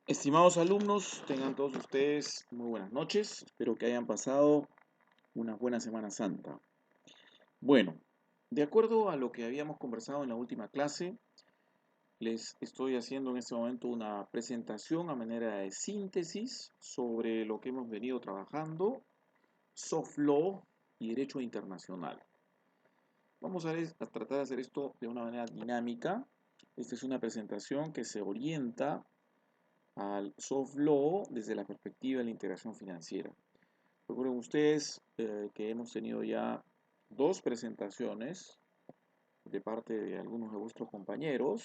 Estimados alumnos, tengan todos ustedes muy buenas noches. Espero que hayan pasado una buena Semana Santa. Bueno, de acuerdo a lo que habíamos conversado en la última clase, les estoy haciendo en este momento una presentación a manera de síntesis sobre lo que hemos venido trabajando, soft law y derecho internacional. Vamos a tratar de hacer esto de una manera dinámica. Esta es una presentación que se orienta al soft law desde la perspectiva de la integración financiera. Recuerden ustedes que hemos tenido ya dos presentaciones de parte de algunos de vuestros compañeros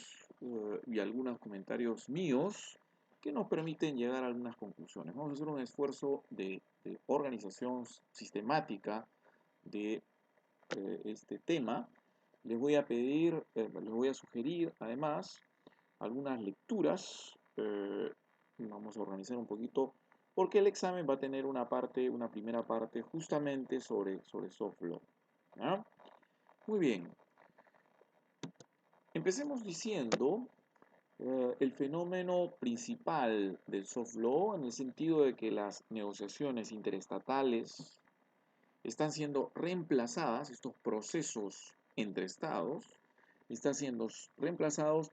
y algunos comentarios míos que nos permiten llegar a algunas conclusiones. Vamos a hacer un esfuerzo de organización sistemática de este tema. Les voy a pedir, les voy a sugerir además algunas lecturas. Vamos a organizar un poquito porque el examen va a tener una primera parte justamente sobre soft law. ¿Ya? Muy bien. Empecemos diciendo el fenómeno principal del soft law en el sentido de que las negociaciones interestatales están siendo reemplazadas, estos procesos entre estados están siendo reemplazados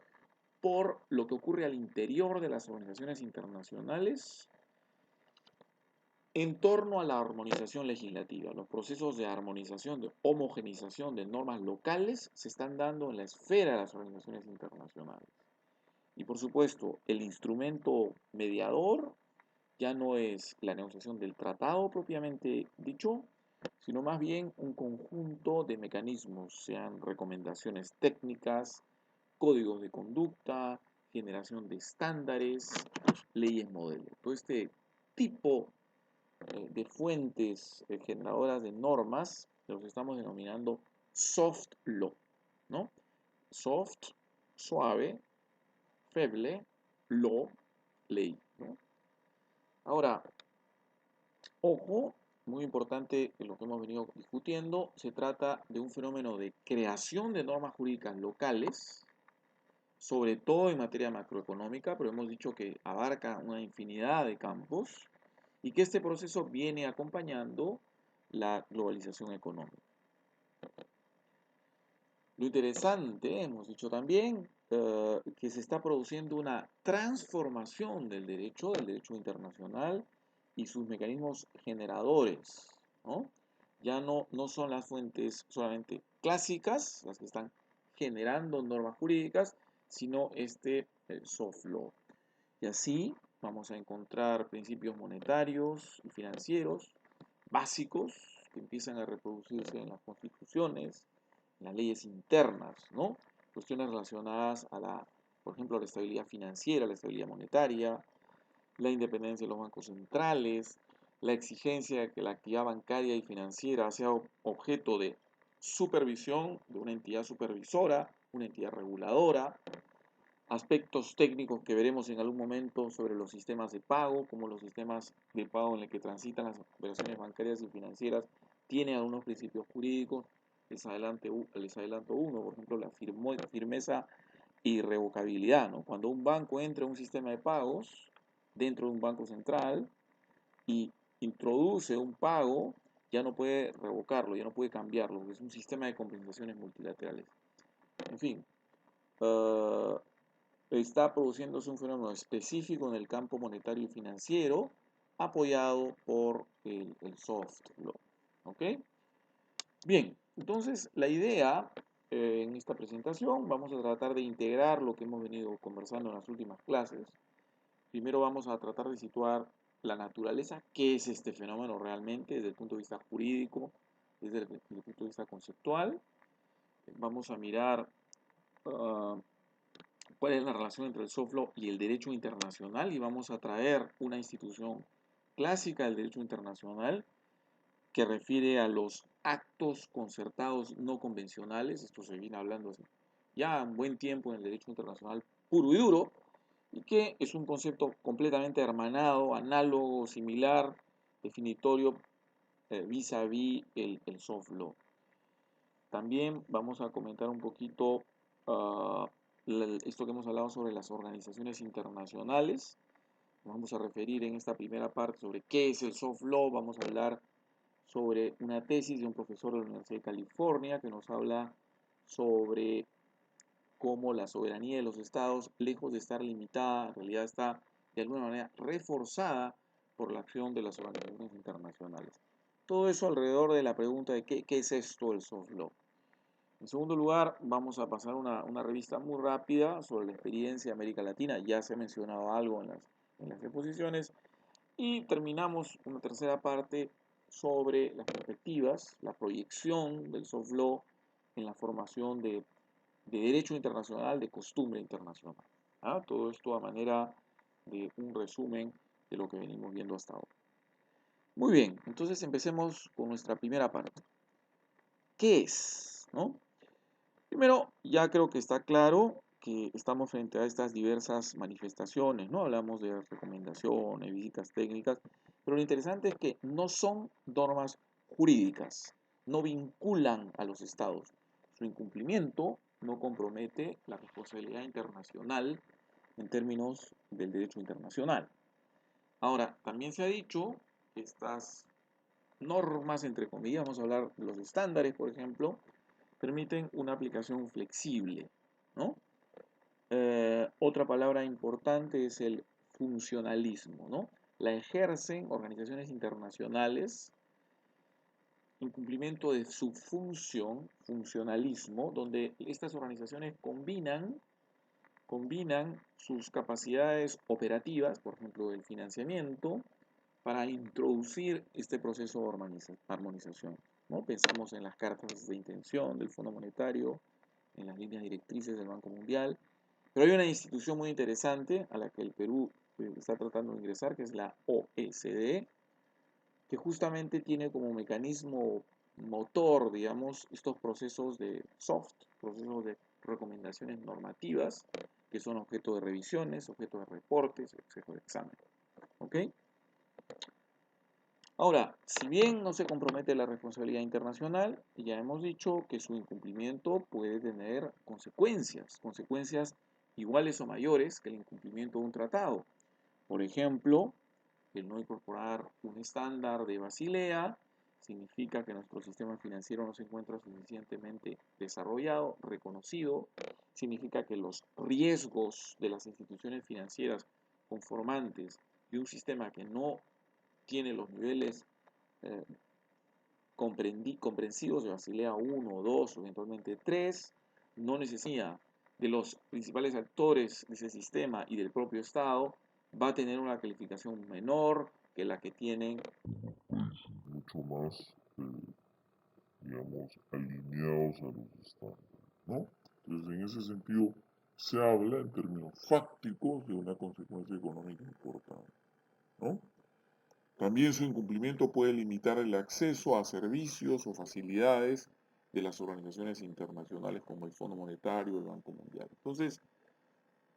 por lo que ocurre al interior de las organizaciones internacionales en torno a la armonización legislativa. Los procesos de armonización, de homogenización de normas locales se están dando en la esfera de las organizaciones internacionales. Y por supuesto, el instrumento mediador ya no es la negociación del tratado propiamente dicho, sino más bien un conjunto de mecanismos, sean recomendaciones técnicas, códigos de conducta, generación de estándares, leyes modelo. Todo este tipo de fuentes generadoras de normas los estamos denominando soft law, ¿no? Soft, suave, feble, law, ley, ¿no? Ahora, ojo, muy importante en lo que hemos venido discutiendo, se trata de un fenómeno de creación de normas jurídicas locales, sobre todo en materia macroeconómica, pero hemos dicho que abarca una infinidad de campos y que este proceso viene acompañando la globalización económica. Lo interesante, hemos dicho también, que se está produciendo una transformación del derecho internacional y sus mecanismos generadores, ¿no? Ya no son las fuentes solamente clásicas las que están generando normas jurídicas, sino este soft law. Y así vamos a encontrar principios monetarios y financieros básicos que empiezan a reproducirse en las constituciones, en las leyes internas, ¿no? Cuestiones relacionadas a por ejemplo, la estabilidad financiera, la estabilidad monetaria, la independencia de los bancos centrales, la exigencia de que la actividad bancaria y financiera sea objeto de supervisión de una entidad supervisora, una entidad reguladora, aspectos técnicos que veremos en algún momento sobre los sistemas de pago, como los sistemas de pago en los que transitan las operaciones bancarias y financieras tienen algunos principios jurídicos. Les adelanto uno, por ejemplo, la firmeza e irrevocabilidad, ¿no? Cuando un banco entra en un sistema de pagos dentro de un banco central y introduce un pago, ya no puede revocarlo, ya no puede cambiarlo, porque es un sistema de compensaciones multilaterales. En fin, está produciéndose un fenómeno específico en el campo monetario y financiero apoyado por el soft law. ¿Ok? Bien, entonces la idea en esta presentación vamos a tratar de integrar lo que hemos venido conversando en las últimas clases. Primero vamos a tratar de situar la naturaleza, qué es este fenómeno realmente desde el punto de vista jurídico, desde el punto de vista conceptual. Vamos a mirar cuál es la relación entre el soft law y el derecho internacional y vamos a traer una institución clásica del derecho internacional que refiere a los actos concertados no convencionales. Esto se viene hablando ya un buen tiempo en el derecho internacional puro y duro y que es un concepto completamente hermanado, análogo, similar, definitorio vis-a-vis el soft law. También vamos a comentar un poquito esto que hemos hablado sobre las organizaciones internacionales, Nos vamos a referir en esta primera parte sobre qué es el soft law. Vamos a hablar sobre una tesis de un profesor de la Universidad de California que nos habla sobre cómo la soberanía de los estados, lejos de estar limitada, en realidad está de alguna manera reforzada por la acción de las organizaciones internacionales. Todo eso alrededor de la pregunta de qué es esto el soft law. En segundo lugar, vamos a pasar una revista muy rápida sobre la experiencia de América Latina. Ya se ha mencionado algo en las exposiciones. Y terminamos una tercera parte sobre las perspectivas, la proyección del soft law en la formación de derecho internacional, de costumbre internacional. ¿Ah? Todo esto a manera de un resumen de lo que venimos viendo hasta ahora. Muy bien, entonces empecemos con nuestra primera parte. ¿Qué es? ¿No? Primero, ya creo que está claro que estamos frente a estas diversas manifestaciones, ¿no? Hablamos de recomendaciones, visitas técnicas, pero lo interesante es que no son normas jurídicas, no vinculan a los estados. Su incumplimiento no compromete la responsabilidad internacional en términos del derecho internacional. Ahora, también se ha dicho que estas normas, entre comillas, vamos a hablar de los estándares, por ejemplo, permiten una aplicación flexible, ¿no? Otra palabra importante es el funcionalismo, ¿no? La ejercen organizaciones internacionales en cumplimiento de su función, funcionalismo, donde estas organizaciones combinan sus capacidades operativas, por ejemplo, el financiamiento, para introducir este proceso de armonización, ¿no? Pensamos en las cartas de intención del Fondo Monetario, en las líneas directrices del Banco Mundial, pero hay una institución muy interesante a la que el Perú está tratando de ingresar, que es la OECD, que justamente tiene como mecanismo motor, digamos, estos procesos de soft, procesos de recomendaciones normativas, que son objeto de revisiones, objeto de reportes, objeto de examen. ¿Ok? Ahora, si bien no se compromete la responsabilidad internacional, ya hemos dicho que su incumplimiento puede tener consecuencias iguales o mayores que el incumplimiento de un tratado. Por ejemplo, el no incorporar un estándar de Basilea significa que nuestro sistema financiero no se encuentra suficientemente desarrollado, reconocido, significa que los riesgos de las instituciones financieras conformantes de un sistema que no tiene los niveles eh, comprensivos de Basilea 1, 2 o eventualmente 3, no necesita de los principales actores de ese sistema y del propio Estado, va a tener una calificación menor que la que tienen pues mucho más, digamos, alineados a los estándares, ¿no? Entonces, en ese sentido, se habla en términos fácticos de una consecuencia económica importante, ¿no? También su incumplimiento puede limitar el acceso a servicios o facilidades de las organizaciones internacionales como el Fondo Monetario, el Banco Mundial. Entonces,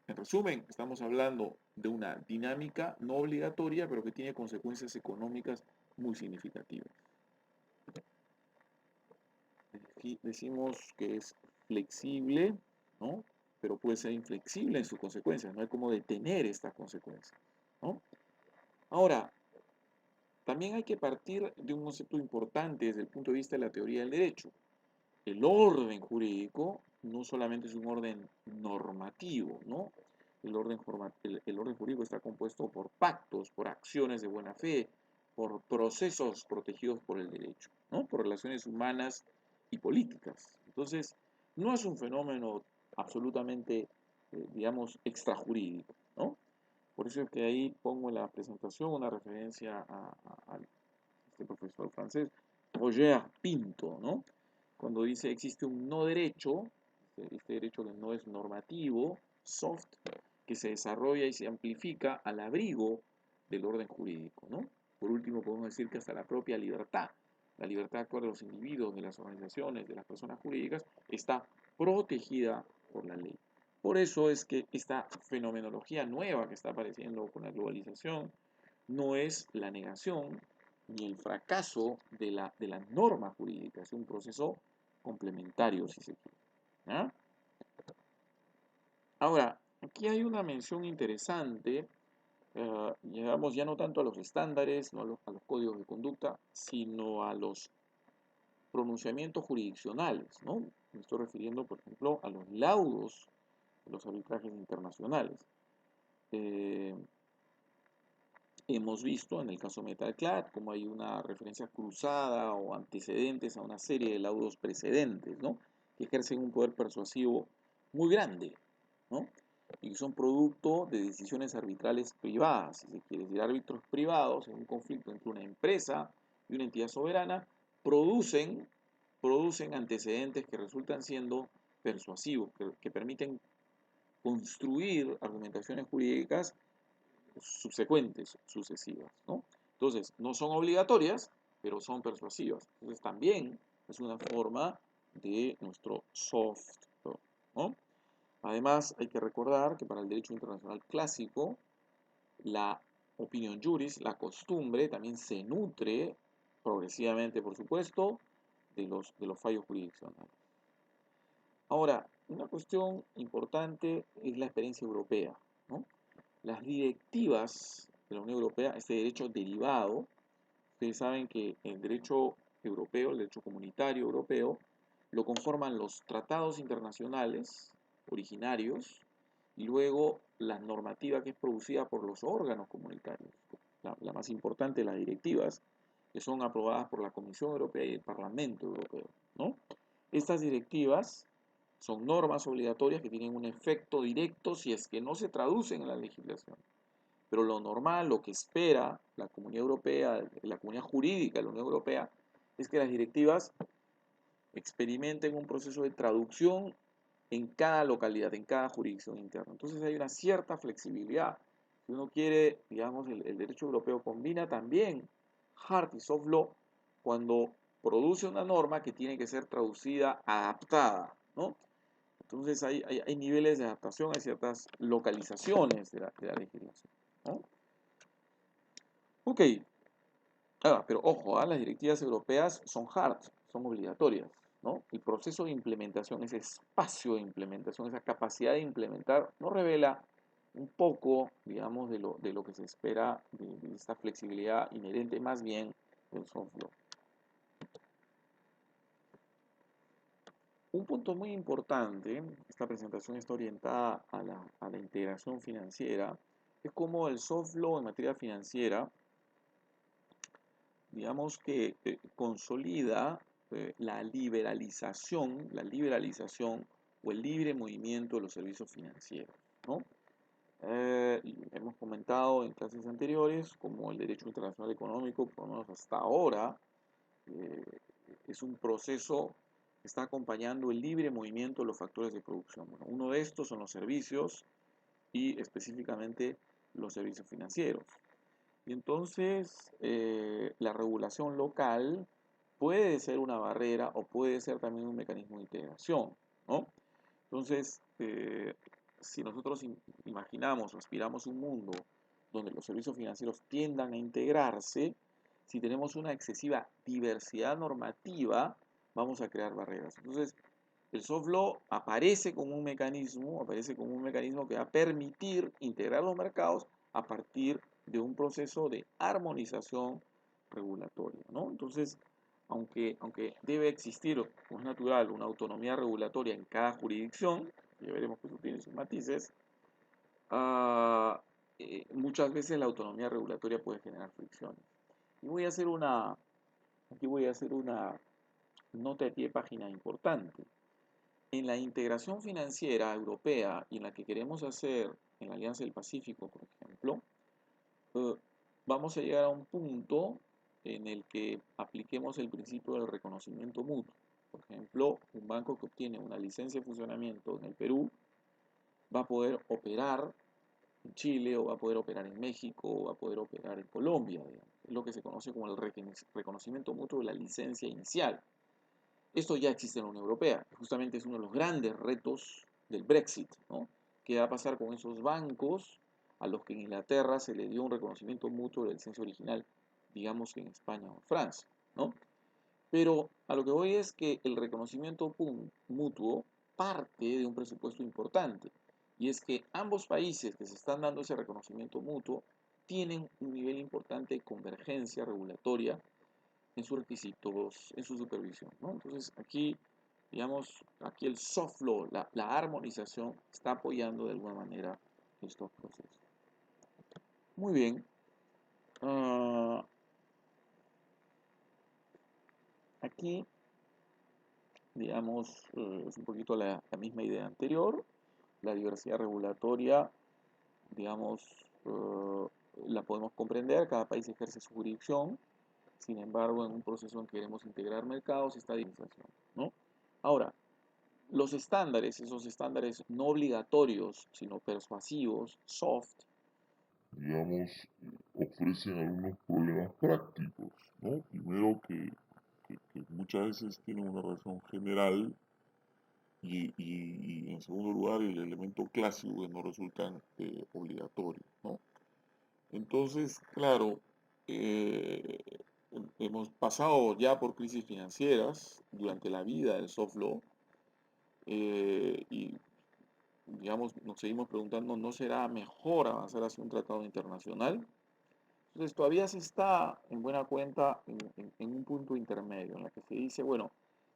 en resumen, estamos hablando de una dinámica no obligatoria, pero que tiene consecuencias económicas muy significativas. Aquí decimos que es flexible, ¿no? Pero puede ser inflexible en sus consecuencias, no hay como detener estas consecuencias, ¿no? Ahora, también hay que partir de un concepto importante desde el punto de vista de la teoría del derecho. El orden jurídico no solamente es un orden normativo, ¿no? El orden jurídico está compuesto por pactos, por acciones de buena fe, por procesos protegidos por el derecho, ¿no? Por relaciones humanas y políticas. Entonces, no es un fenómeno absolutamente, digamos, extrajurídico, ¿no? Por eso es que ahí pongo en la presentación una referencia a este profesor francés, Roger Pinto, ¿no? Cuando dice existe un no derecho, este derecho que no es normativo, soft, que se desarrolla y se amplifica al abrigo del orden jurídico, ¿no? Por último, podemos decir que hasta la propia libertad, la libertad de actuar de los individuos, de las organizaciones, de las personas jurídicas, está protegida por la ley. Por eso es que esta fenomenología nueva que está apareciendo con la globalización no es la negación ni el fracaso de la norma jurídica, es un proceso complementario, si se quiere. ¿Ah? Ahora, aquí hay una mención interesante Llegamos ya no tanto a los estándares, no a los códigos de conducta, sino a los pronunciamientos jurisdiccionales, ¿no? Me estoy refiriendo, por ejemplo, a los laudos de los arbitrajes internacionales. Eh, Hemos visto en el caso Metalclad como hay una referencia cruzada o antecedentes a una serie de laudos precedentes, ¿no? Que ejercen un poder persuasivo muy grande, ¿no? Y son producto de decisiones arbitrales privadas, si se quiere decir, árbitros privados en un conflicto entre una empresa y una entidad soberana, producen, producen antecedentes que resultan siendo persuasivos, que permiten construir argumentaciones jurídicas subsecuentes, sucesivas, ¿no? Entonces, no son obligatorias, pero son persuasivas. Entonces, también es una forma de nuestro soft law, ¿no? Además, hay que recordar que para el derecho internacional clásico, la opinión juris, la costumbre, también se nutre progresivamente, por supuesto, de los fallos jurisdiccionales. Ahora, una cuestión importante es la experiencia europea, ¿no? Las directivas de la Unión Europea, este derecho derivado, ustedes saben que el derecho europeo, el derecho comunitario europeo, lo conforman los tratados internacionales originarios y luego la normativa que es producida por los órganos comunitarios. La más importante, las directivas, que son aprobadas por la Comisión Europea y el Parlamento Europeo, ¿no? Estas directivas son normas obligatorias que tienen un efecto directo si es que no se traducen en la legislación. Pero lo normal, lo que espera la Comunidad Europea, la comunidad jurídica de la Unión Europea, es que las directivas experimenten un proceso de traducción en cada localidad, en cada jurisdicción interna. Entonces hay una cierta flexibilidad. Si uno quiere, digamos, el derecho europeo combina también hard y soft law cuando produce una norma que tiene que ser traducida, adaptada, ¿no? Entonces hay niveles de adaptación, hay ciertas localizaciones de la legislación, ¿no? Ok, pero ojo, las directivas europeas son hard, son obligatorias, ¿no? El proceso de implementación, ese espacio de implementación, esa capacidad de implementar, nos revela un poco, digamos, de lo que se espera de esta flexibilidad inherente más bien del soft law. Un punto muy importante, esta presentación está orientada a la integración financiera, es cómo el soft law en materia financiera, digamos que consolida la liberalización o el libre movimiento de los servicios financieros, ¿no? Hemos comentado en clases anteriores como el derecho internacional económico, por lo menos hasta ahora, eh, es un proceso que está acompañando el libre movimiento de los factores de producción. Bueno, uno de estos son los servicios y específicamente los servicios financieros. Y entonces la regulación local puede ser una barrera o puede ser también un mecanismo de integración, ¿no? Entonces, si nosotros imaginamos o aspiramos un mundo donde los servicios financieros tiendan a integrarse, si tenemos una excesiva diversidad normativa, vamos a crear barreras. Entonces, el soft law aparece como un mecanismo que va a permitir integrar los mercados a partir de un proceso de armonización regulatoria, ¿no? Entonces, aunque debe existir, como es natural, una autonomía regulatoria en cada jurisdicción, ya veremos que eso tiene sus matices, muchas veces la autonomía regulatoria puede generar fricciones. Y aquí voy a hacer una nota de pie de página importante. En la integración financiera europea y en la que queremos hacer en la Alianza del Pacífico, por ejemplo, eh, vamos a llegar a un punto en el que apliquemos el principio del reconocimiento mutuo. Por ejemplo, un banco que obtiene una licencia de funcionamiento en el Perú va a poder operar en Chile o va a poder operar en México o va a poder operar en Colombia, digamos. Es lo que se conoce como el reconocimiento mutuo de la licencia inicial. Esto ya existe en la Unión Europea. Justamente es uno de los grandes retos del Brexit, ¿no? ¿Qué va a pasar con esos bancos a los que en Inglaterra se le dio un reconocimiento mutuo de la licencia original, digamos que en España o en Francia, ¿no? Pero a lo que voy es que el reconocimiento mutuo parte de un presupuesto importante. Y es que ambos países que se están dando ese reconocimiento mutuo tienen un nivel importante de convergencia regulatoria en sus requisitos, en su supervisión, ¿no? Entonces, aquí, digamos, aquí el soft law, la armonización, está apoyando de alguna manera estos procesos. Muy bien. Aquí, digamos, es un poquito la misma idea anterior. La diversidad regulatoria, digamos, la podemos comprender, cada país ejerce su jurisdicción, sin embargo, en un proceso en que queremos integrar mercados, está diferenciación, ¿no? Ahora, los estándares, esos estándares no obligatorios, sino persuasivos, soft, digamos, ofrecen algunos problemas prácticos, ¿no? Primero que muchas veces tienen una razón general y en segundo lugar el elemento clásico que no resultan obligatorios, ¿no? Entonces, claro, eh, hemos pasado ya por crisis financieras durante la vida del soft law y, digamos, nos seguimos preguntando, ¿no será mejor avanzar hacia un tratado internacional? Entonces, todavía se está en buena cuenta en un punto intermedio, en la que se dice, bueno,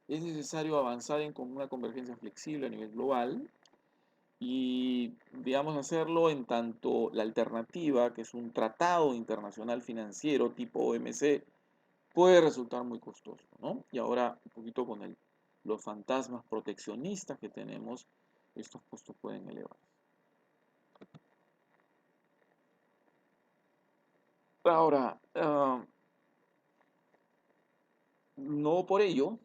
es necesario avanzar con una convergencia flexible a nivel global y, digamos, hacerlo en tanto la alternativa, que es un tratado internacional financiero tipo OMC, puede resultar muy costoso, ¿no? Y ahora, un poquito con los fantasmas proteccionistas que tenemos, estos costos pueden elevarse. Ahora, no por ello,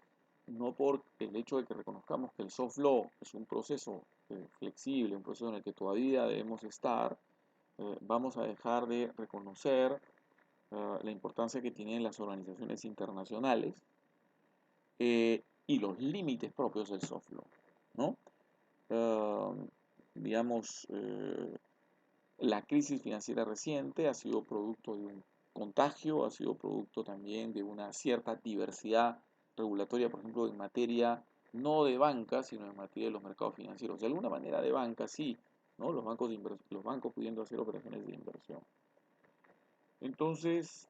no por el hecho de que reconozcamos que el soft law es un proceso flexible, un proceso en el que todavía debemos estar, vamos a dejar de reconocer la importancia que tienen las organizaciones internacionales y los límites propios del soft law, ¿no? Digamos, la crisis financiera reciente ha sido producto de un contagio, ha sido producto también de una cierta diversidad regulatoria, por ejemplo, en materia no de banca, sino en materia de los mercados financieros. De alguna manera de banca, sí, ¿no? Los bancos pudiendo hacer operaciones de inversión. Entonces,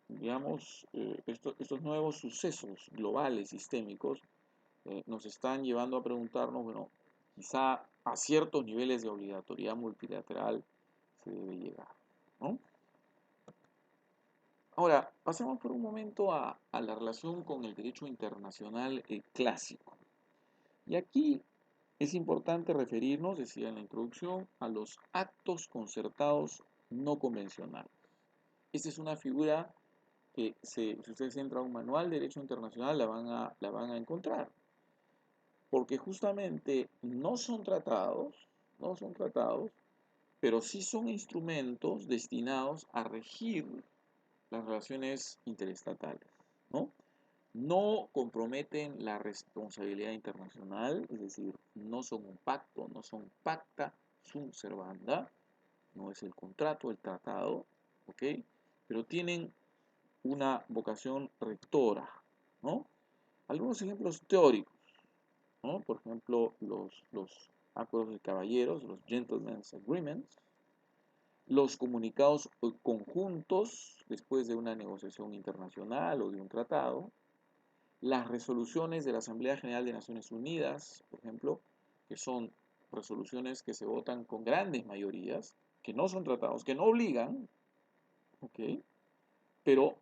digamos, estos nuevos sucesos globales, sistémicos, nos están llevando a preguntarnos, bueno, quizá a ciertos niveles de obligatoriedad multilateral se debe llegar, ¿no? Ahora, pasemos por un momento a la relación con el derecho internacional clásico. Y aquí es importante referirnos, decía en la introducción, a los actos concertados no convencionales. Esta es una figura que, si ustedes entran a un manual de derecho internacional, la van a encontrar. Porque justamente no son tratados, pero sí son instrumentos destinados a regir las relaciones interestatales, ¿no? No comprometen la responsabilidad internacional, es decir, no son un pacto, no son pacta sunt servanda, no es el contrato, el tratado, ¿ok? Pero tienen una vocación rectora, ¿no? Algunos ejemplos teóricos, ¿no? Por ejemplo, los acuerdos de caballeros, los Gentlemen's Agreements, los comunicados conjuntos después de una negociación internacional o de un tratado, las resoluciones de la Asamblea General de Naciones Unidas, por ejemplo, que son resoluciones que se votan con grandes mayorías, que no son tratados, que no obligan, ¿ok? Pero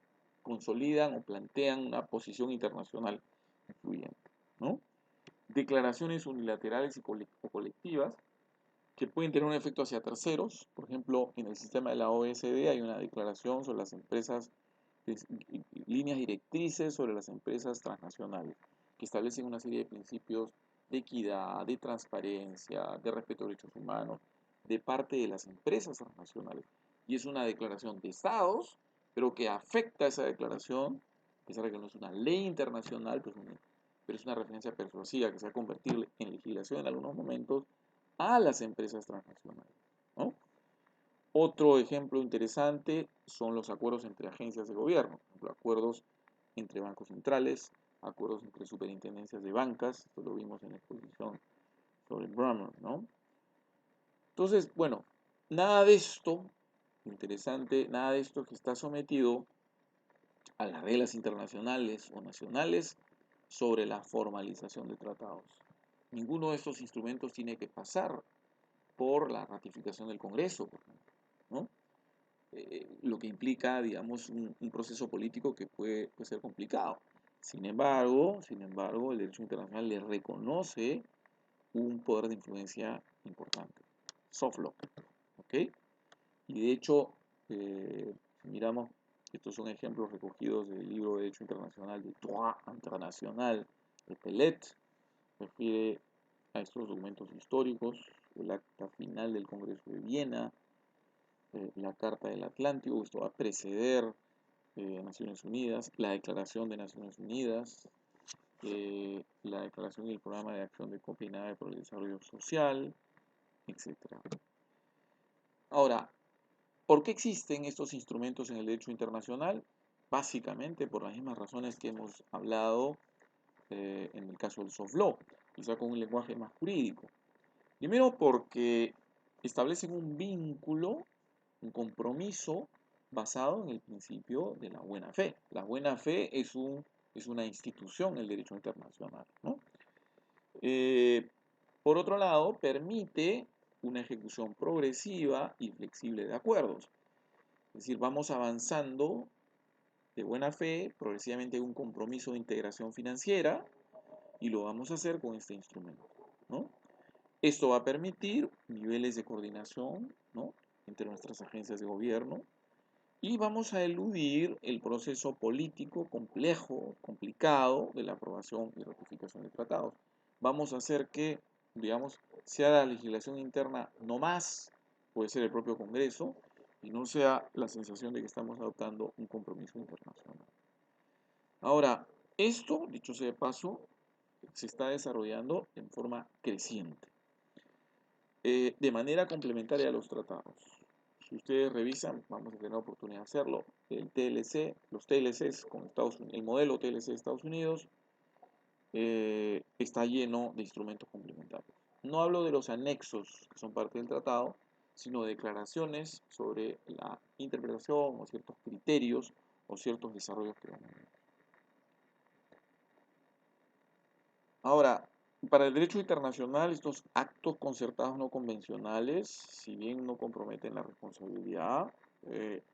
consolidan o plantean una posición internacional influyente, ¿no? Declaraciones unilaterales o colectivas que pueden tener un efecto hacia terceros. Por ejemplo, en el sistema de la OSD hay una declaración sobre las empresas, líneas directrices sobre las empresas transnacionales, que establecen una serie de principios de equidad, de transparencia, de respeto a los derechos humanos, de parte de las empresas transnacionales. Y es una declaración de estados, pero que afecta esa declaración, a pesar de que no es una ley internacional, pero es una referencia persuasiva que se va a convertir en legislación en algunos momentos a las empresas transnacionales, ¿no? Otro ejemplo interesante son los acuerdos entre agencias de gobierno, por ejemplo, acuerdos entre bancos centrales, acuerdos entre superintendencias de bancas, esto lo vimos en la exposición sobre Brummer, ¿no? Entonces, bueno, nada de esto interesante, nada de esto que está sometido a las reglas internacionales o nacionales sobre la formalización de tratados. Ninguno de estos instrumentos tiene que pasar por la ratificación del Congreso, por ejemplo, ¿no? Lo que implica, digamos, un proceso político que puede ser complicado. Sin embargo, el derecho internacional le reconoce un poder de influencia importante. Soft law, ¿ok? Y de hecho, si miramos, estos son ejemplos recogidos del libro de Derecho Internacional de Droit International de Pellet, refiere a estos documentos históricos, el acta final del Congreso de Viena, la Carta del Atlántico, esto va a preceder Naciones Unidas, la Declaración de Naciones Unidas, la Declaración y el Programa de Acción de Copenhague por el Desarrollo Social, etc. Ahora, ¿por qué existen estos instrumentos en el derecho internacional? Básicamente por las mismas razones que hemos hablado en el caso del soft law, quizá con un lenguaje más jurídico. Primero porque establecen un vínculo, un compromiso basado en el principio de la buena fe. La buena fe es una institución en el derecho internacional, ¿no? Por otro lado, permite una ejecución progresiva y flexible de acuerdos. Es decir, vamos avanzando de buena fe, progresivamente en un compromiso de integración financiera, y lo vamos a hacer con este instrumento, ¿no? Esto va a permitir niveles de coordinación, ¿no?, entre nuestras agencias de gobierno, y vamos a eludir el proceso político complejo, complicado de la aprobación y ratificación de tratados. Vamos a hacer que, digamos, sea la legislación interna no más, puede ser el propio Congreso, y no sea la sensación de que estamos adoptando un compromiso internacional. Ahora, esto, dicho sea de paso, se está desarrollando en forma creciente, de manera complementaria a los tratados. Si ustedes revisan, vamos a tener la oportunidad de hacerlo, el TLC, los TLCs con Estados Unidos, el modelo TLC de Estados Unidos está lleno de instrumentos complementarios. No hablo de los anexos que son parte del tratado, sino de declaraciones sobre la interpretación o ciertos criterios o ciertos desarrollos que van a haber. Ahora, para el derecho internacional, estos actos concertados no convencionales, si bien no comprometen la responsabilidad,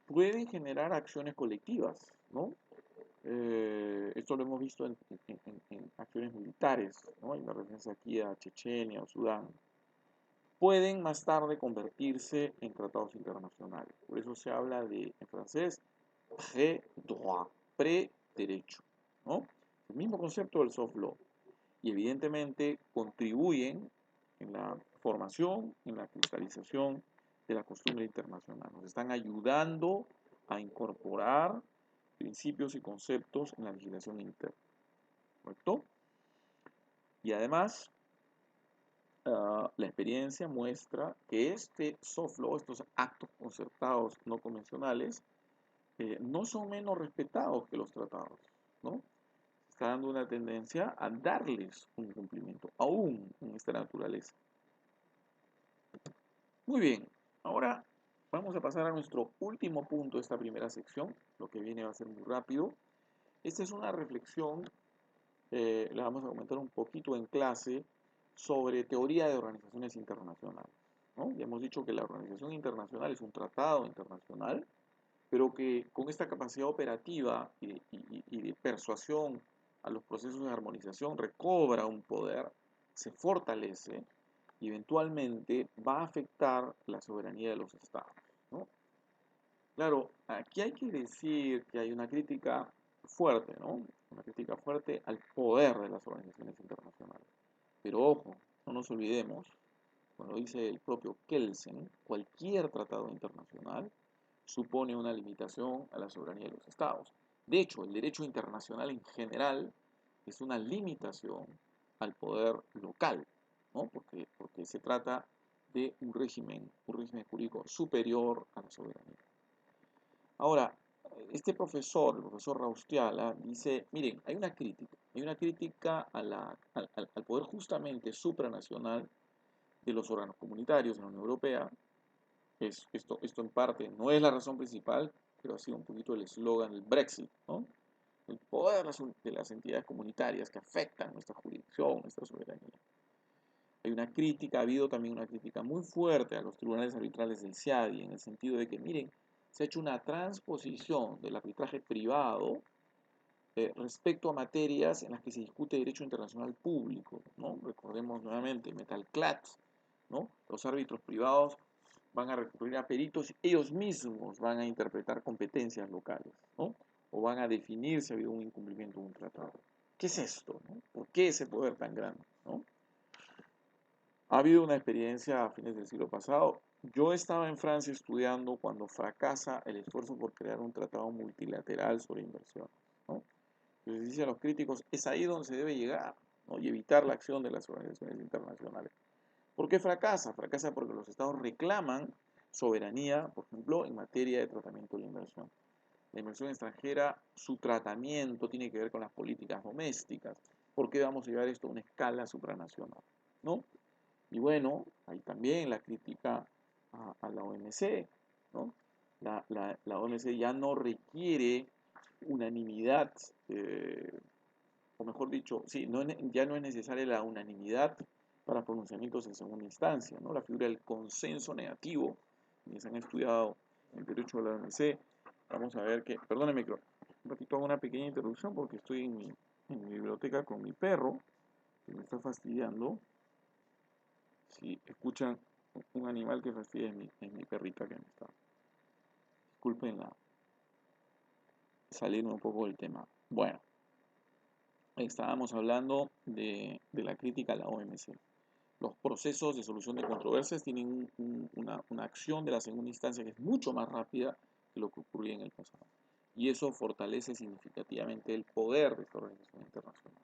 pueden generar acciones colectivas, ¿no? Esto lo hemos visto en acciones militares, ¿no? Hay una referencia aquí a Chechenia o Sudán. Pueden más tarde convertirse en tratados internacionales. Por eso se habla de, en francés, pré-droit, pre-derecho, ¿no? El mismo concepto del soft law. Y evidentemente contribuyen en la formación, en la cristalización de la costumbre internacional. Nos están ayudando a incorporar principios y conceptos en la legislación interna, ¿correcto? Y además, la experiencia muestra que este soft law, estos actos concertados no convencionales, no son menos respetados que los tratados, ¿no? Está dando una tendencia a darles un cumplimiento, aún en esta naturaleza. Muy bien, ahora vamos a pasar a nuestro último punto de esta primera sección. Lo que viene va a ser muy rápido. Esta es una reflexión, la vamos a comentar un poquito en clase, sobre teoría de organizaciones internacionales, ¿no? Ya hemos dicho que la organización internacional es un tratado internacional, pero que con esta capacidad operativa y de persuasión a los procesos de armonización recobra un poder, se fortalece y eventualmente va a afectar la soberanía de los estados, ¿no? Claro, aquí hay que decir que hay una crítica fuerte, ¿no? Una crítica fuerte al poder de las organizaciones internacionales. Pero ojo, no nos olvidemos, como lo dice el propio Kelsen, cualquier tratado internacional supone una limitación a la soberanía de los estados. De hecho, el derecho internacional en general es una limitación al poder local, ¿no? Porque se trata de un régimen jurídico superior a la soberanía. Ahora, este profesor, el profesor Raustiala, dice, miren, hay una crítica al poder justamente supranacional de los órganos comunitarios en la Unión Europea, esto en parte no es la razón principal, pero ha sido un poquito el eslogan del Brexit, ¿no? El poder de las entidades comunitarias que afectan nuestra jurisdicción, nuestra soberanía. Hay una crítica, ha habido también una crítica muy fuerte a los tribunales arbitrales del CIADI, en el sentido de que, miren, se ha hecho una transposición del arbitraje privado respecto a materias en las que se discute derecho internacional público, ¿no? Recordemos nuevamente Metalclat, ¿no? Los árbitros privados van a recurrir a peritos, ellos mismos van a interpretar competencias locales, ¿no? O van a definir si ha habido un incumplimiento de un tratado. ¿Qué es esto? ¿No? ¿Por qué ese poder tan grande? ¿No? Ha habido una experiencia a fines del siglo pasado. Yo estaba en Francia estudiando cuando fracasa el esfuerzo por crear un tratado multilateral sobre inversión, ¿no? Entonces dicen los críticos, es ahí donde se debe llegar, ¿no? Y evitar la acción de las organizaciones internacionales. ¿Por qué fracasa? Fracasa porque los estados reclaman soberanía, por ejemplo, en materia de tratamiento de la inversión. La inversión extranjera, su tratamiento tiene que ver con las políticas domésticas. ¿Por qué vamos a llevar esto a una escala supranacional? ¿No? Y bueno, hay también la crítica a la OMC, ¿no? La OMC ya no requiere unanimidad, o mejor dicho, sí, ya no es necesaria la unanimidad para pronunciamientos en segunda instancia, ¿no? La figura del consenso negativo, quienes han estudiado el derecho de la OMC, vamos a ver que, perdónenme que un ratito hago una pequeña introducción porque estoy en mi biblioteca con mi perro, que me está fastidiando. Si escuchan un animal que fastidia es mi perrita que me está. Disculpen salirme un poco del tema. Bueno, estábamos hablando de la crítica a la OMC. Los procesos de solución de controversias tienen una acción de la segunda instancia que es mucho más rápida que lo que ocurría en el pasado. Y eso fortalece significativamente el poder de esta organización internacional.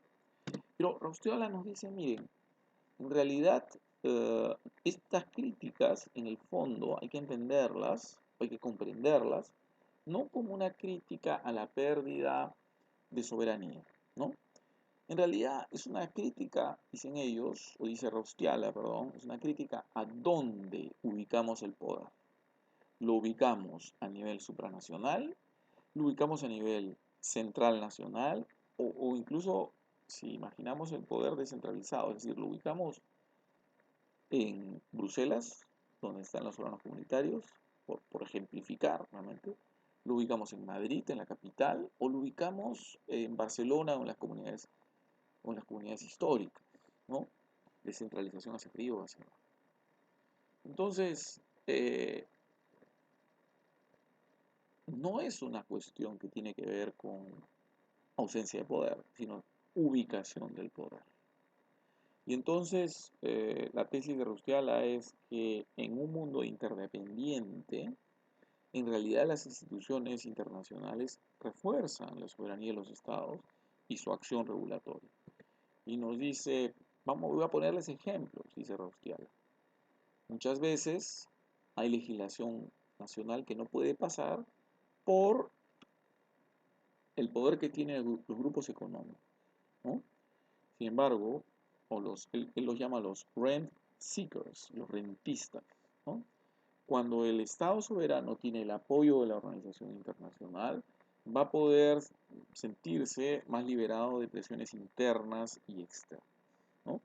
Pero Rausteola nos dice, miren, en realidad estas críticas, en el fondo, hay que entenderlas, hay que comprenderlas, no como una crítica a la pérdida de soberanía, ¿no? En realidad es una crítica, dicen ellos, o dice Raustiala, perdón, es una crítica a dónde ubicamos el poder. Lo ubicamos a nivel supranacional, lo ubicamos a nivel central nacional, o incluso si imaginamos el poder descentralizado, es decir, lo ubicamos en Bruselas, donde están los órganos comunitarios, por ejemplificar realmente. Lo ubicamos en Madrid, en la capital, o lo ubicamos en Barcelona o en las comunidades históricas, ¿no? Descentralización hacia arriba o hacia abajo. Entonces, no es una cuestión que tiene que ver con ausencia de poder, sino ubicación del poder. Y entonces, la tesis de Rustiala es que en un mundo interdependiente, en realidad las instituciones internacionales refuerzan la soberanía de los estados y su acción regulatoria. Y nos dice, voy a ponerles ejemplos, dice Rustiala. Muchas veces hay legislación nacional que no puede pasar por el poder que tienen los grupos económicos, ¿no? Sin embargo, él los llama los rent seekers, los rentistas, ¿no? Cuando el Estado soberano tiene el apoyo de la organización internacional, va a poder sentirse más liberado de presiones internas y externas, ¿no?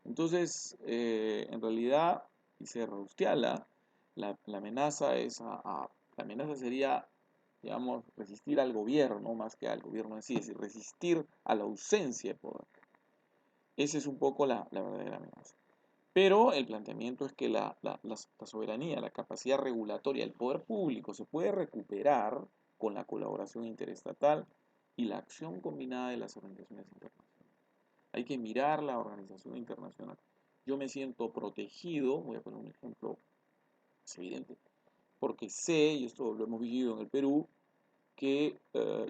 Entonces, en realidad, dice Raustiala, la amenaza la amenaza sería, digamos, resistir al gobierno más que al gobierno en sí, es decir, resistir a la ausencia de poder. Esa es un poco la verdadera amenaza. Pero el planteamiento es que la soberanía, la capacidad regulatoria, el poder público se puede recuperar con la colaboración interestatal y la acción combinada de las organizaciones internacionales. Hay que mirar la organización internacional. Yo me siento protegido, voy a poner un ejemplo, es evidente, porque sé, y esto lo hemos vivido en el Perú, que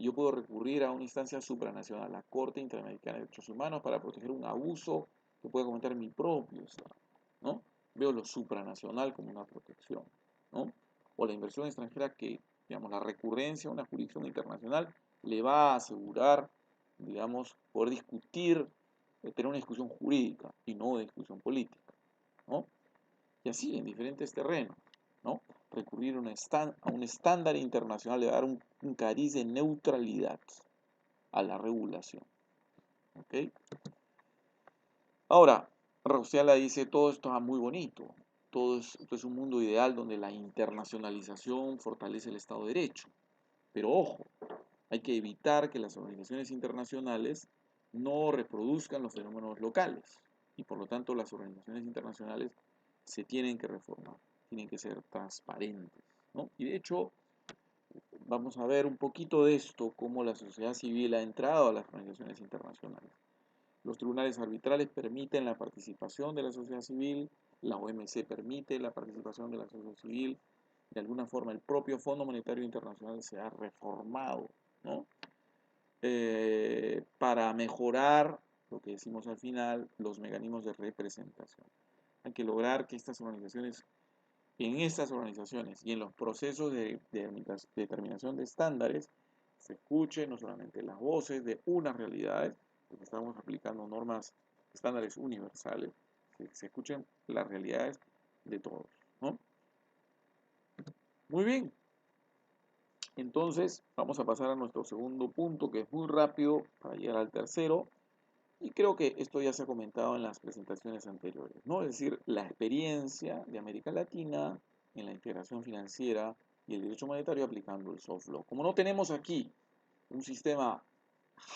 yo puedo recurrir a una instancia supranacional, la Corte Interamericana de Derechos Humanos, para proteger un abuso que pueda cometer mi propio Estado, ¿no? Veo lo supranacional como una protección, ¿no? O la inversión extranjera que, digamos, la recurrencia a una jurisdicción internacional le va a asegurar, digamos, poder discutir, tener una discusión jurídica y no de discusión política, ¿no? Y así en diferentes terrenos, ¿no? recurrir a un estándar internacional, debe dar un cariz de neutralidad a la regulación. ¿Ok? Ahora, Raustiala dice, todo esto es muy bonito, esto es un mundo ideal donde la internacionalización fortalece el Estado de Derecho. Pero ojo, hay que evitar que las organizaciones internacionales no reproduzcan los fenómenos locales y por lo tanto las organizaciones internacionales se tienen que reformar, tienen que ser transparentes, ¿no? Y de hecho, vamos a ver un poquito de esto, cómo la sociedad civil ha entrado a las organizaciones internacionales. Los tribunales arbitrales permiten la participación de la sociedad civil, la OMC permite la participación de la sociedad civil, de alguna forma el propio Fondo Monetario Internacional se ha reformado, ¿no? Para mejorar, lo que decimos al final, los mecanismos de representación. Hay que lograr que en estas organizaciones y en los procesos de determinación de estándares, se escuchen no solamente las voces de unas realidades, porque estamos aplicando normas, estándares universales, se escuchen las realidades de todos, ¿no? Muy bien. Entonces, vamos a pasar a nuestro segundo punto, que es muy rápido para llegar al tercero. Y creo que esto ya se ha comentado en las presentaciones anteriores, ¿no? Es decir, la experiencia de América Latina en la integración financiera y el derecho monetario aplicando el soft law. Como no tenemos aquí un sistema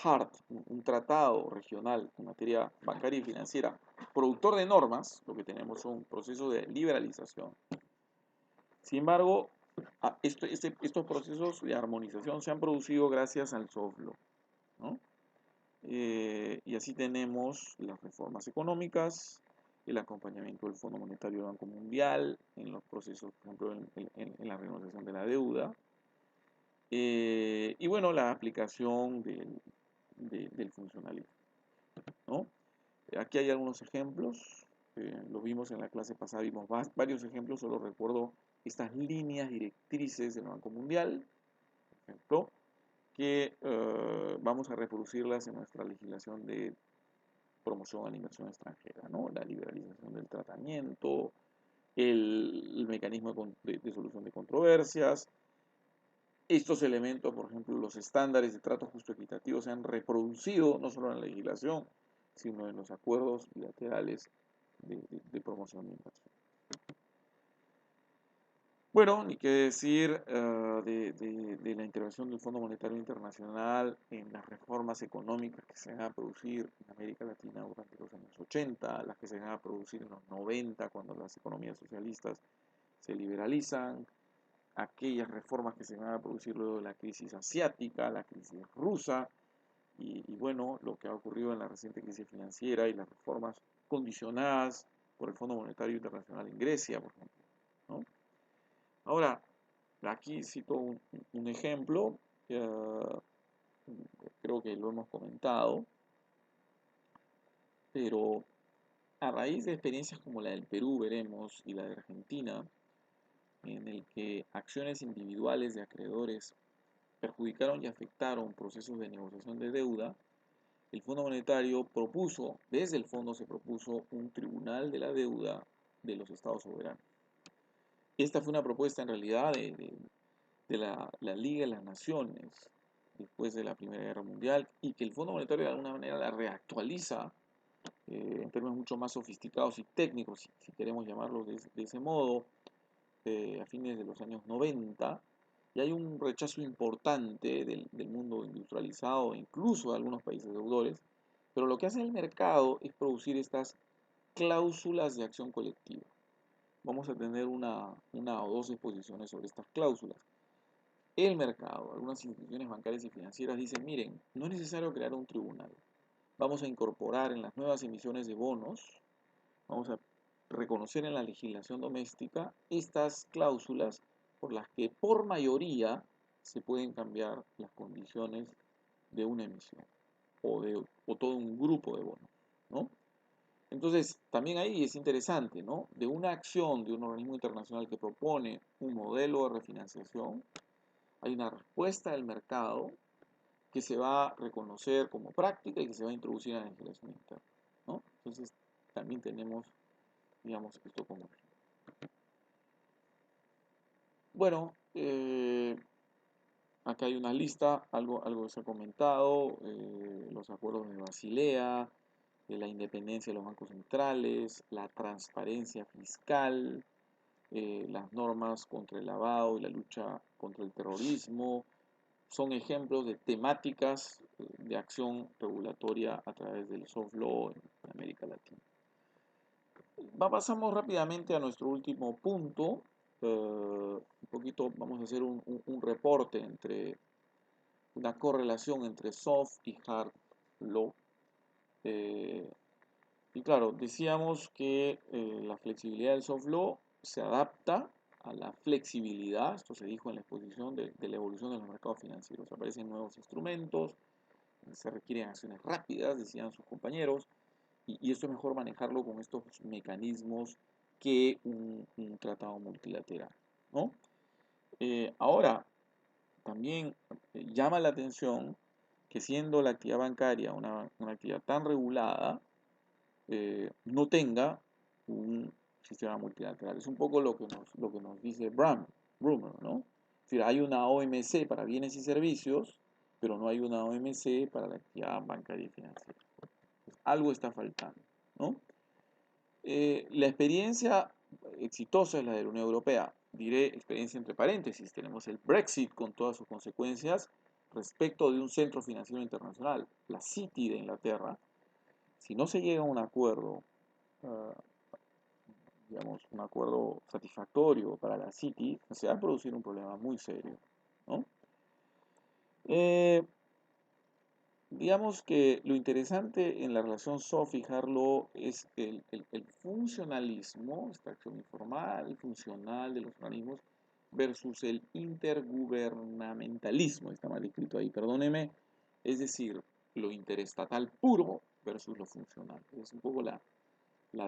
hard, un tratado regional en materia bancaria y financiera, productor de normas, lo que tenemos son procesos de liberalización. Sin embargo, estos procesos de armonización se han producido gracias al soft law, ¿no? Y así tenemos las reformas económicas, el acompañamiento del Fondo Monetario del Banco Mundial en los procesos, por ejemplo, en la renegociación de la deuda. Y bueno, la aplicación del funcionalismo, ¿no? Aquí hay algunos ejemplos, lo vimos en la clase pasada, vimos varios ejemplos, solo recuerdo estas líneas directrices del Banco Mundial, por ejemplo, que vamos a reproducirlas en nuestra legislación de promoción a la inversión extranjera, ¿no? La liberalización del tratamiento, el mecanismo de solución de controversias. Estos elementos, por ejemplo, los estándares de trato justo equitativo se han reproducido no solo en la legislación, sino en los acuerdos bilaterales de promoción de inversión. Bueno, ni qué decir de la intervención del Fondo Monetario Internacional en las reformas económicas que se van a producir en América Latina durante los años 80, las que se van a producir en los 90 cuando las economías socialistas se liberalizan, aquellas reformas que se van a producir luego de la crisis asiática, la crisis rusa, y bueno, lo que ha ocurrido en la reciente crisis financiera y las reformas condicionadas por el Fondo Monetario Internacional en Grecia, por ejemplo, ¿no? Ahora, aquí cito un ejemplo, creo que lo hemos comentado, pero a raíz de experiencias como la del Perú, veremos, y la de Argentina, en el que acciones individuales de acreedores perjudicaron y afectaron procesos de negociación de deuda, el Fondo Monetario propuso, desde el fondo se propuso un tribunal de la deuda de los estados soberanos. Esta fue una propuesta en realidad de la Liga de las Naciones después de la Primera Guerra Mundial y que el Fondo Monetario de alguna manera la reactualiza en términos mucho más sofisticados y técnicos, si queremos llamarlo de ese modo, a fines de los años 90, y hay un rechazo importante del mundo industrializado, incluso de algunos países deudores, pero lo que hace el mercado es producir estas cláusulas de acción colectiva. Vamos a tener una o dos exposiciones sobre estas cláusulas. El mercado, algunas instituciones bancarias y financieras dicen, miren, no es necesario crear un tribunal. Vamos a incorporar en las nuevas emisiones de bonos, vamos a reconocer en la legislación doméstica estas cláusulas por las que por mayoría se pueden cambiar las condiciones de una emisión o todo un grupo de bonos, ¿no? Entonces, también ahí es interesante, ¿no? De una acción de un organismo internacional que propone un modelo de refinanciación, hay una respuesta del mercado que se va a reconocer como práctica y que se va a introducir en la legislación interna, ¿no? Entonces, también tenemos, digamos, esto como ejemplo. Bueno, acá hay una lista, algo se ha comentado, los acuerdos de Basilea, la independencia de los bancos centrales, la transparencia fiscal, las normas contra el lavado y la lucha contra el terrorismo, son ejemplos de temáticas de acción regulatoria a través del soft law en América Latina. Pasamos rápidamente a nuestro último punto. Un poquito vamos a hacer un reporte entre una correlación entre soft y hard law. Y claro, decíamos que la flexibilidad del soft law se adapta a la flexibilidad, esto se dijo en la exposición de la evolución de los mercados financieros. Aparecen nuevos instrumentos, se requieren acciones rápidas, decían sus compañeros, y esto es mejor manejarlo con estos mecanismos que un tratado multilateral, ¿no? Ahora, también llama la atención que siendo la actividad bancaria una actividad tan regulada, no tenga un sistema multilateral. Es un poco lo que nos dice Brummer, ¿no? Es decir, hay una OMC para bienes y servicios, pero no hay una OMC para la actividad bancaria y financiera. Pues algo está faltando, ¿no? La experiencia exitosa es la de la Unión Europea. Diré experiencia entre paréntesis. Tenemos el Brexit con todas sus consecuencias respecto de un centro financiero internacional, la City de Inglaterra. Si no se llega a un acuerdo, digamos, un acuerdo satisfactorio para la City, se va a producir un problema muy serio, ¿no? Digamos que lo interesante en la relación soft y hard law es el funcionalismo, esta acción informal, funcional de los organismos, versus el intergubernamentalismo, está mal escrito ahí, perdóneme, es decir, lo interestatal puro versus lo funcional. Es un poco la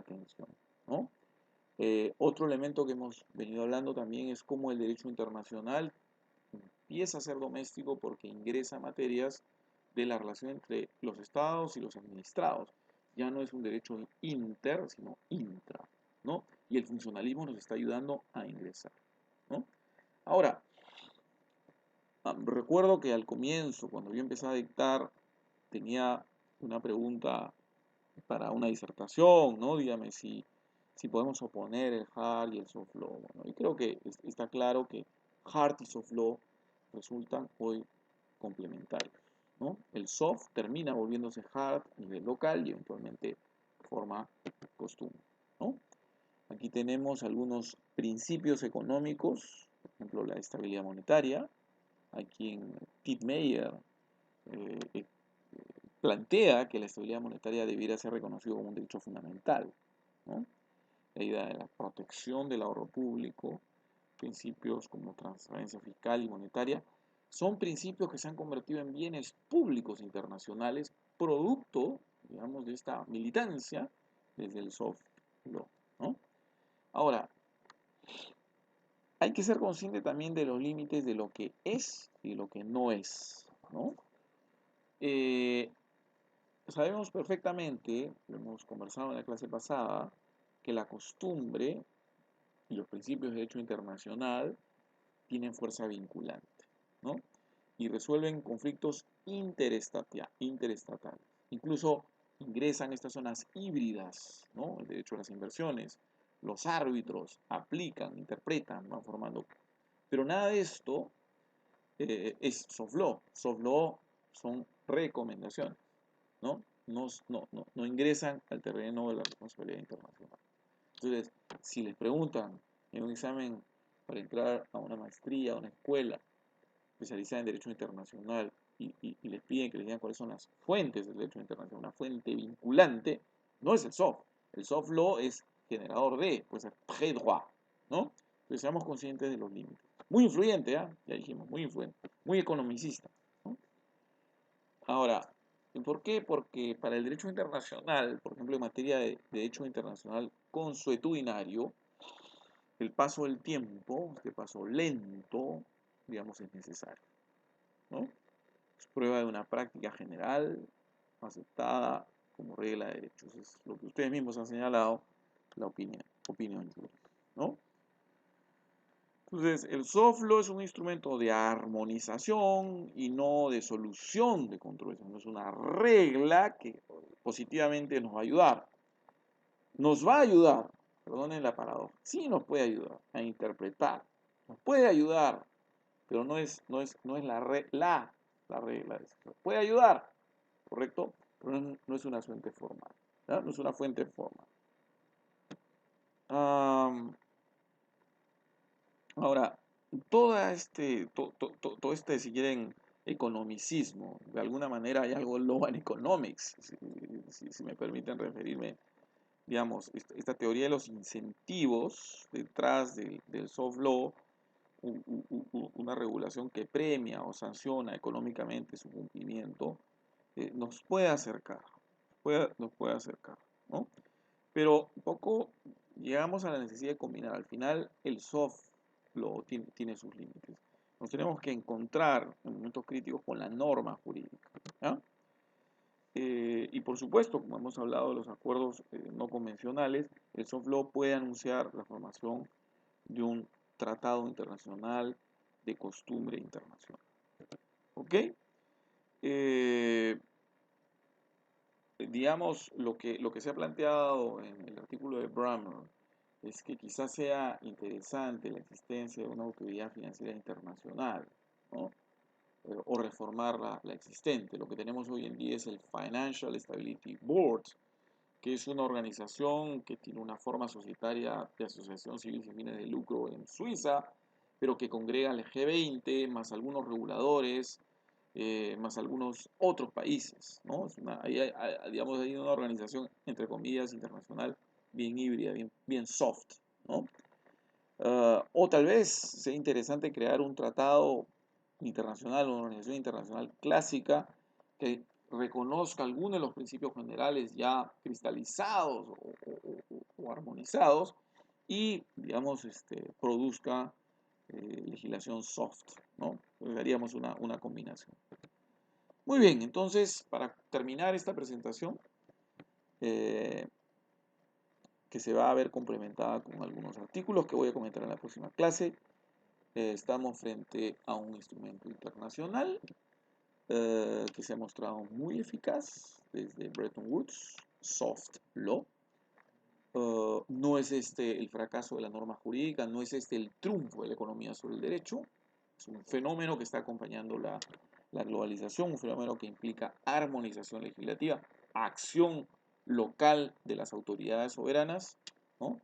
tensión, ¿no? Otro elemento que hemos venido hablando también es cómo el derecho internacional empieza a ser doméstico porque ingresa materias de la relación entre los estados y los administrados. Ya no es un derecho inter, sino intra, ¿no? Y el funcionalismo nos está ayudando a ingresar, ¿no? Ahora, recuerdo que al comienzo, cuando yo empecé a dictar, tenía una pregunta para una disertación, ¿no? Dígame si podemos oponer el hard y el soft law. Bueno, y creo que está claro que hard y soft law resultan hoy complementarios, ¿no? El soft termina volviéndose hard a nivel local y eventualmente forma costumbre, ¿no? Aquí tenemos algunos principios económicos, por ejemplo, la estabilidad monetaria. Aquí en Titmeyer plantea que la estabilidad monetaria debiera ser reconocida como un derecho fundamental, ¿no? La idea de la protección del ahorro público, principios como transparencia fiscal y monetaria, son principios que se han convertido en bienes públicos internacionales, producto, digamos, de esta militancia desde el soft law, ¿no? Ahora, hay que ser consciente también de los límites de lo que es y lo que no es, ¿no? Sabemos perfectamente, lo hemos conversado en la clase pasada, que la costumbre y los principios de derecho internacional tienen fuerza vinculante, ¿no? Y resuelven conflictos interestatales. Incluso ingresan estas zonas híbridas, ¿no? El derecho a las inversiones. Los árbitros aplican, interpretan, van formando. Pero nada de esto es soft law. Soft law son recomendaciones, ¿no? No ingresan al terreno de la responsabilidad internacional. Entonces, si les preguntan en un examen para entrar a una maestría, a una escuela especializada en Derecho Internacional y les piden que les digan cuáles son las fuentes del Derecho Internacional, una fuente vinculante, no es el soft. El soft law es generador de, puede ser très droit, ¿no? Entonces, seamos conscientes de los límites. Muy influyente, ¿eh? Ya dijimos, muy influyente, muy economicista, ¿no? Ahora, ¿por qué? Porque para el derecho internacional, por ejemplo, en materia de derecho internacional consuetudinario, el paso del tiempo, este paso lento, digamos, es necesario, ¿no? Es prueba de una práctica general aceptada como regla de derechos. Es lo que ustedes mismos han señalado, la opinión jurídica, ¿no? Entonces, el soft law es un instrumento de armonización y no de solución de controversia. No es una regla que positivamente nos va a ayudar. Nos va a ayudar, perdonen la paradoja, sí nos puede ayudar a interpretar, nos puede ayudar, pero no es la regla. Puede ayudar, ¿correcto? Pero no es una fuente formal. ¿Ya? No es una fuente formal. Ahora, todo este, si quieren, economicismo, de alguna manera hay algo law and economics, si me permiten referirme, digamos, esta teoría de los incentivos detrás del soft law, una regulación que premia o sanciona económicamente su cumplimiento, nos puede acercar, nos puede acercar, ¿no? Pero un poco llegamos a la necesidad de combinar. Al final, el soft law tiene sus límites. Nos tenemos que encontrar en momentos críticos con la norma jurídica, ¿ya? Y por supuesto, como hemos hablado de los acuerdos no convencionales, el soft law puede anunciar la formación de un tratado internacional de costumbre internacional. ¿Ok? Digamos, lo que se ha planteado en el artículo de Brammer es que quizás sea interesante la existencia de una autoridad financiera internacional, ¿no? O reformar la existente. Lo que tenemos hoy en día es el Financial Stability Board, que es una organización que tiene una forma societaria de asociación civil sin fines de lucro en Suiza, pero que congrega al G20 más algunos reguladores, más algunos otros países, ¿no? Digamos, hay una organización, entre comillas, internacional, bien híbrida, bien soft, ¿no? O tal vez sea interesante crear un tratado internacional, una organización internacional clásica que reconozca algunos de los principios generales ya cristalizados o armonizados y, digamos, produzca legislación soft, ¿no? Entonces haríamos una combinación. Muy bien, entonces, para terminar esta presentación, que se va a ver complementada con algunos artículos que voy a comentar en la próxima clase, estamos frente a un instrumento internacional que se ha mostrado muy eficaz desde Bretton Woods, soft law. No es este el fracaso de la norma jurídica, no es este el triunfo de la economía sobre el derecho, es un fenómeno que está acompañando la globalización, un fenómeno que implica armonización legislativa, acción local de las autoridades soberanas, ¿no?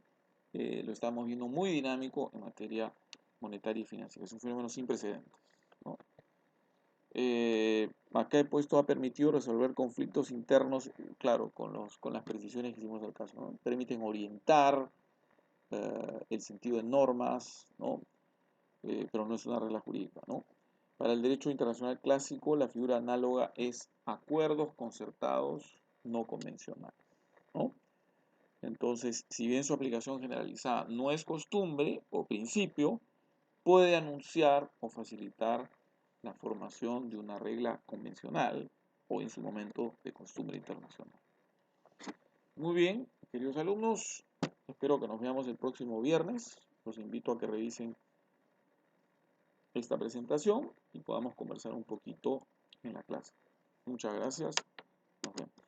Lo estamos viendo muy dinámico en materia monetaria y financiera, es un fenómeno sin precedentes, ¿no? Acá he puesto ha permitido resolver conflictos internos, claro, con las precisiones que hicimos del caso, ¿no? Permiten orientar el sentido de normas, ¿no? Pero no es una regla jurídica, ¿no? Para el derecho internacional clásico, la figura análoga es acuerdos concertados no convencionales, ¿no? Entonces, si bien su aplicación generalizada no es costumbre o principio, puede anunciar o facilitar la formación de una regla convencional o en su momento de costumbre internacional. Muy bien, queridos alumnos, espero que nos veamos el próximo viernes. Los invito a que revisen esta presentación y podamos conversar un poquito en la clase. Muchas gracias. Nos vemos.